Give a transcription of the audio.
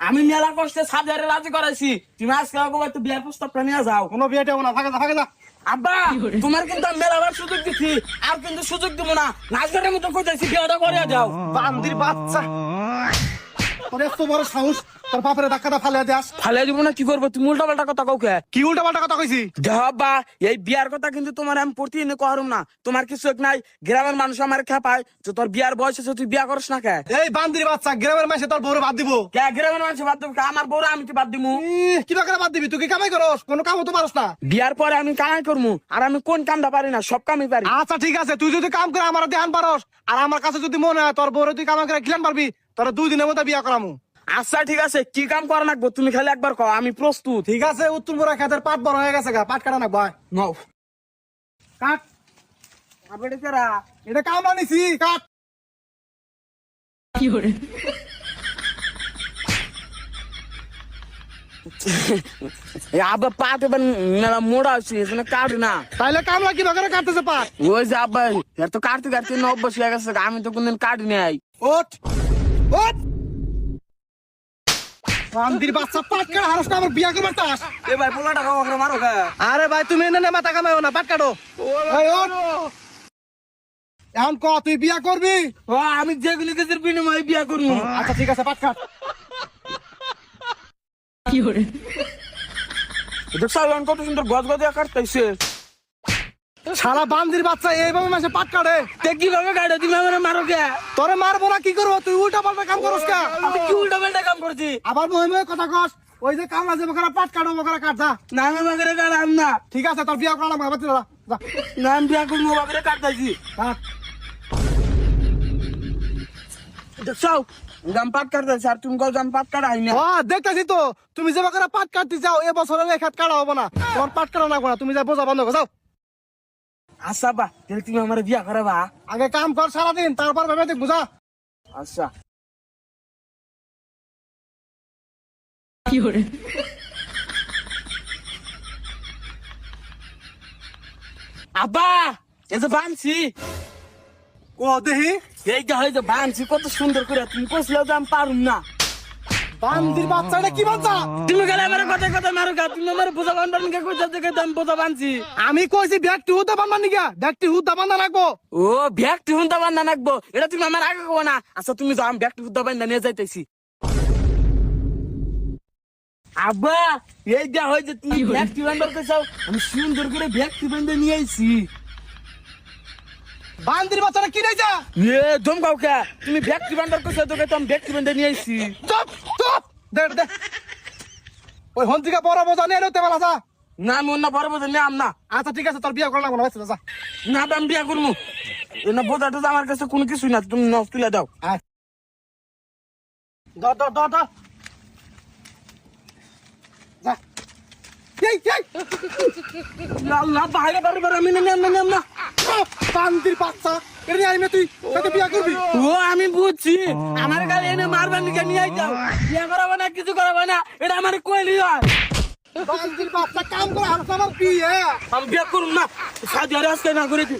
আমি মেলা কষ্টে 7,000 রাজি করাইছি, তুমি আজকে একবার তো বিয়ার প্রস্তাবটা নিয়ে যাও। কোনো বিয়ে টেবো না, ফাঁকা যা। আব্বা তোমার কিন্তু আমি মেলাবার সুযোগ দিচ্ছি, আর কিন্তু সুযোগ দিব না। নাচগানের মতো কইতাছি বিয়াটা করে যাও। বান্দির বাচ্চা, তোর এত বড় সাহস, তোর বাপের ধাক্কাটা ফালিয়ে দেস। ফালিয়ে দিব না কি করবো? তুমি উল্টা পাল্টা কথা কও। কি উল্টা পাল্টা কথা কইছি? আব্বা এই বিয়ার কথা কিন্তু তোমার আমি প্রতিদিন কহরম না। তোমার কিছু এক নাই, গ্রামের মানুষ আমার খেপায় যে তোর বিয়ার বয়স আছে তুই বিয়া করস না কে? এই বান্দির বাচ্চা, গ্রামের মাসে তোর বউরে বাদ দিব? কে গ্রামের মানুষ বাদ দেবো? আমার বউরা আমি কি বাদ দিমু? কি করে বাদ দিবি? তুই কি কামাই করস? কোনো কামও তো পারস না। বিয়ার পরে আমি কামাই করবো, আর আমি কোন কামটা পারি না? সব কামই পারি। আচ্ছা ঠিক আছে, তুই যদি কাম করে আমার ধ্যান পারস, আর আমার কাছে যদি মনে হয় তোর বউরে তুই কামাই করে খিলান পারবি, তোর 2 দিনের মধ্যে বিয়া করামু। আচ্ছা ঠিক আছে, কি কাম করা লাগবো তুমি খালি একবার কও, আমি প্রস্তুত। ঠিক আছে, উত্তর পুরা খেতের পাট বড় হয়ে গেছে গা, পাট কাটা না ভাই। নাও কাট। আবেড়ে কেরা এটা কাম আনিছি, কাট। আব্বা পাট এবার মেলা মোড়া আছে, এখানে কাট না। তাইলে কামলা কি ভাগে কাটতেছে পাট? ওই যে আব্বা এর তো কাটতে কাটতে না অভ্যাস হয়ে গেছে, আমি তো কোনদিন কাটি নাই। ওঠ ওঠ, বান্দির বাচ্চা, পাট কাটা হারস না, আমার বিয়া করবার চাস? এ ভাই পোলাটা কাকা মারো কে? আরে ভাই তুমি এনে মাথা কামাইও না, পাট কাটো। এই ওঠ। এখন ক, তুই বিয়া করবি? ও আমি যেগুলি কিছুর বিনিময়ে বিয়া করবো। আচ্ছা ঠিক আছে, পাট কাট। দেখছো এখন কত সুন্দর গজ গজ কাটতেছে। সারা বান্দির বাচ্চা এইভাবে মাসে পাট কাটে? তে কিভাবে কাটে? তুমি আমার মারো কে? তোরে মারবো না কি করবো? তুই উল্টা পাল্টা কাম করস কা? আমি কি উল্টা পাল্টা কাম করছি? আবার মহিমে কথা কস। ওই যে কামলা যে বকরা পাট কাটো, বকরা কাট যা। না আমি বাগেরে কাটাম না। ঠিক আছে, তোর বিয়া করালাম, বাবা যা। না আমি বিয়া করবো, বাগেরে কাটতেছি। কাট। দেখছো দাম পাট কাটতেছে, আর তুমি দাম পাট কাটাই না। ও দেখতেছি তো, তুমি যে বকরা পাট কাটতে যাও, এ বছরে লেখাত কাটা হবো না, তোমার পাট কাটা লাগবো না, তুমি যা বোঝা বন্ধ কর যাও। আচ্ছা বা তাহলে তুমি আমার বিয়া করাবা? আগে কাম কর সারাদিন, তারপর ভেবে দেখ বুঝা। আচ্ছা আব্বা এই যে বানছি, ও দেহি, এইটা হয়েছে বানছি কত সুন্দর করে। তুমি কইছিলে যে আমি পারুম না। বান্দির বাচ্চাটা কি বাচ্চা? তুমি গেলে আমার কথা কথা মারো গা। তুমি আমার বোঝা বান্ধান কে কইতে থেকে আমি বোঝা বানছি। আমি কইছি ব্যাগটি হুদা বান্ধা নিগা, ব্যাগটি হুদা বান্ধা রাখবো। ও ব্যাগটি হুন্দা বান্ধা নাকবো, এটা তুমি আমার আগে কো না। আচ্ছা তুমি যাও, আমি ব্যাগটি হুন্দা বান্ধা নিয়ে যাইতেছি। আব্বা এই যা হয়েছে, তুমি ব্যাগটি বান্ধার কইছাও, আমি সুন্দর করে ব্যাগটি বান্ধা নিয়ে আইছি। বান্দির বাচ্চাটা কি নাইছা? এ জমকাও কে? তুমি ব্যাগটি বান্ধার কইছাও তোকে তো আমি ব্যাগটি বান্ধা নিয়ে আইছি। চুপ চুপ, দে দে। ওই হন্তিকা বড় বোঝা নিয়ে এলোতে বলা যা। না আমি অন্য বড় বোঝা নিয়ে আম না। আচ্ছা ঠিক আছে, তোর বিয়া করা লাগবো না, বাচ্চা যা। না আমি বিয়া করবো না, বোঝাটা তো আমার কাছে কোনো কিছুই না। তুমি নষ্ট তুলে দাও। ধর ধর ধর ধর, যা। এই এই আল্লাহ বাইরে বারবার আমি নাম না। বান্দির বাচ্চা, এটা নিয়ে আইমে তুই সাথে বিয়া করবি? ও আমি বুঝছি, আমার গালে এনে মারবার নিকে নিয়ে যাও। বিয়া করাবো না, কিছু করাবো না, এটা আমার কইলি হয়। বান্দির বাচ্চা, কাম করে হারস আমার বিয়ে। আমি বিয়া করুম না, সাজি আর আজকে না করেছি।